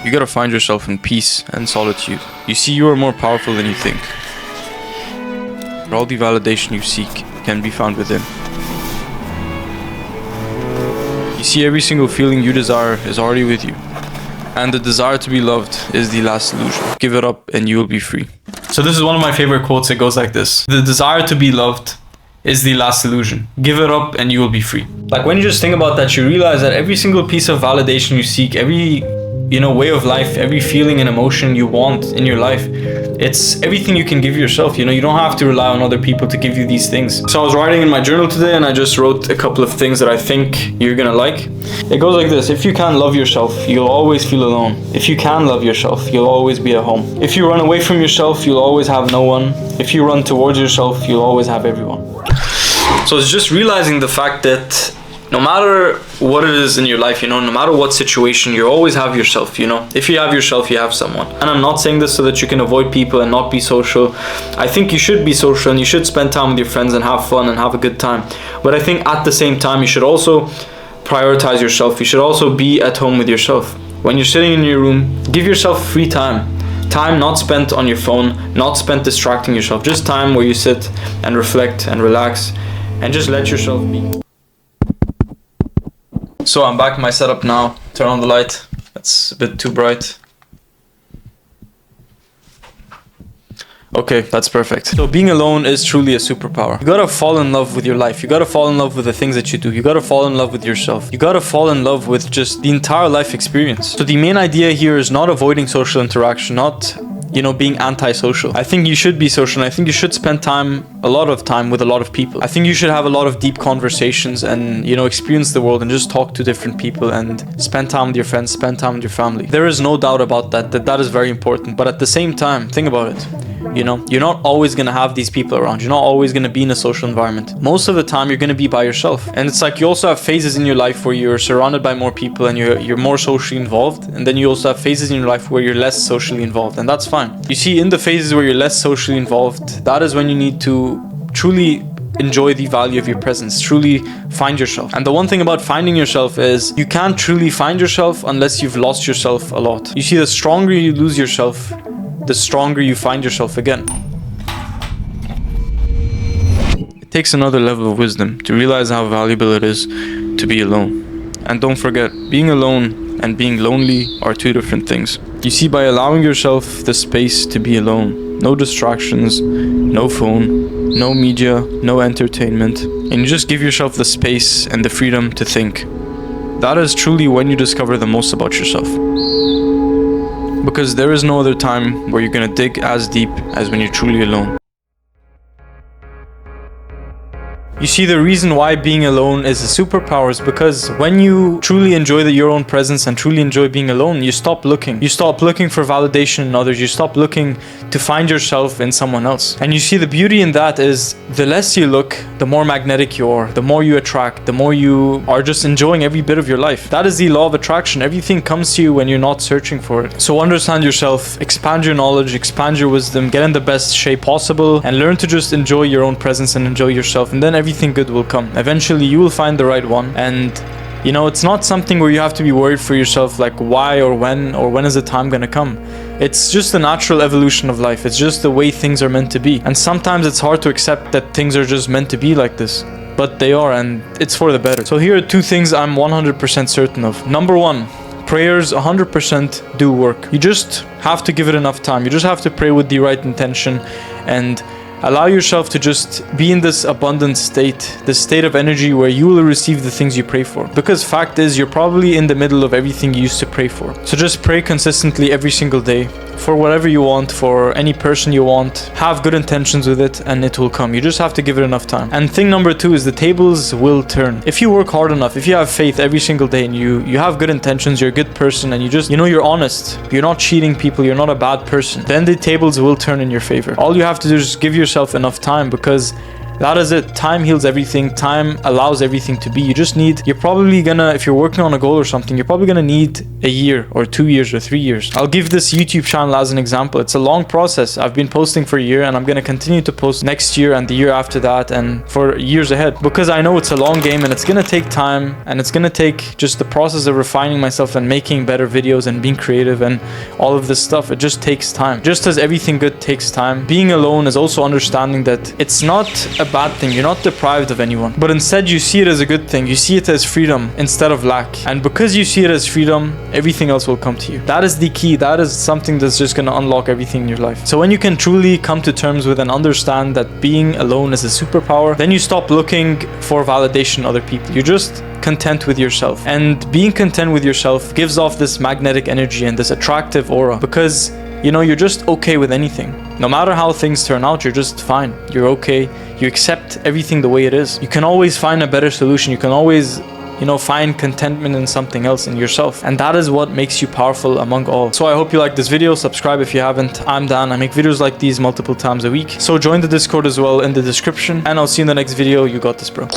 You gotta find yourself in peace and solitude. You see, you are more powerful than you think. All the validation you seek can be found within. You see, every single feeling you desire is already with you. And the desire to be loved is the last illusion. Give it up and you will be free. So this is one of my favorite quotes. It goes like this. The desire to be loved is the last illusion. Give it up and you will be free. Like when you just think about that, you realize that every single piece of validation you seek, every way of life, every feeling and emotion you want in your life, it's everything you can give yourself. You don't have to rely on other people to give you these things. So I was writing in my journal today and I just wrote a couple of things that I think you're gonna like. It goes like this. If you can't love yourself, you'll always feel alone. If you can love yourself, you'll always be at home. If you run away from yourself, you'll always have no one. If you run towards yourself, you'll always have everyone. So it's just realizing the fact that no matter what it is in your life, no matter what situation, you always have yourself, If you have yourself, you have someone. And I'm not saying this so that you can avoid people and not be social. I think you should be social and you should spend time with your friends and have fun and have a good time. But I think at the same time, you should also prioritize yourself. You should also be at home with yourself. When you're sitting in your room, give yourself free time. Time not spent on your phone, not spent distracting yourself. Just time where you sit and reflect and relax and just let yourself be. So I'm back in my setup now. Turn on the light. That's a bit too bright. Okay, that's perfect. So being alone is truly a superpower. You gotta fall in love with your life. You gotta fall in love with the things that you do. You gotta fall in love with yourself. You gotta fall in love with just the entire life experience. So the main idea here is not avoiding social interaction, not being antisocial. I think you should be social and I think you should spend a lot of time with a lot of people. I think you should have a lot of deep conversations and, experience the world and just talk to different people and spend time with your friends, spend time with your family. There is no doubt about that is very important. But at the same time, think about it. You're not always going to have these people around. You're not always going to be in a social environment. Most of the time, you're going to be by yourself. And it's like you also have phases in your life where you're surrounded by more people and you're more socially involved. And then you also have phases in your life where you're less socially involved. And that's fine. You see, in the phases where you're less socially involved, that is when you need to truly enjoy the value of your presence, truly find yourself. And the one thing about finding yourself is you can't truly find yourself unless you've lost yourself a lot. You see, the stronger you lose yourself, the stronger you find yourself again. It takes another level of wisdom to realize how valuable it is to be alone. And don't forget, being alone and being lonely are two different things. You see, by allowing yourself the space to be alone, no distractions, no phone, no media, no entertainment, and you just give yourself the space and the freedom to think, that is truly when you discover the most about yourself. Because there is no other time where you're gonna dig as deep as when you're truly alone. You see, the reason why being alone is a superpower is because when you truly enjoy your own presence and truly enjoy being alone, you stop looking. You stop looking for validation in others. You stop looking to find yourself in someone else. And you see, the beauty in that is the less you look, the more magnetic you are, the more you attract, the more you are just enjoying every bit of your life. That is the law of attraction. Everything comes to you when you're not searching for it. So understand yourself, expand your knowledge, expand your wisdom, get in the best shape possible, and learn to just enjoy your own presence and enjoy yourself. And then everything good will come. Eventually you will find the right one. And it's not something where you have to be worried for yourself, like why or when is the time gonna come. It's just the natural evolution of life. It's just the way things are meant to be. And sometimes it's hard to accept that things are just meant to be like this, but they are, and it's for the better. So here are two things I'm 100% certain of. Number one, prayers 100% do work. You just have to give it enough time. You just have to pray with the right intention and allow yourself to just be in this abundant state, this state of energy where you will receive the things you pray for. Because fact is, you're probably in the middle of everything you used to pray for. So just pray consistently every single day for whatever you want, for any person you want. Have good intentions with it and it will come. You just have to give it enough time. And thing number two is the tables will turn. If you work hard enough, if you have faith every single day and you have good intentions, you're a good person and you just, you're honest, you're not cheating people, you're not a bad person, then the tables will turn in your favor. All you have to do is just give yourself enough time, because That is it. Time heals everything. Time allows everything to be. You're probably gonna, if you're working on a goal or something, you're probably gonna need a year or 2 years or 3 years. I'll give this YouTube channel as an example. It's a long process. I've been posting for a year, and I'm gonna continue to post next year and the year after that and for years ahead, because I know it's a long game and it's gonna take time, and it's gonna take just the process of refining myself and making better videos and being creative and all of this stuff. It just takes time. Just as everything good takes time, being alone is also understanding that it's not a bad thing. You're not deprived of anyone, but instead you see it as a good thing. You see it as freedom instead of lack. And because you see it as freedom, everything else will come to you. That is the key. That is something that's just gonna unlock everything in your life. So when you can truly come to terms with and understand that being alone is a superpower, then you stop looking for validation in other people. You're just content with yourself. And being content with yourself gives off this magnetic energy and this attractive aura, because you know, you're just okay with anything. No matter how things turn out, you're just fine. You're okay. You accept everything the way it is. You can always find a better solution. You can always, you know, find contentment in something else, in yourself. And that is what makes you powerful among all. So I hope you like this video. Subscribe if you haven't. I'm Dan. I make videos like these multiple times a week. So join the Discord as well in the description. And I'll see you in the next video. You got this, bro.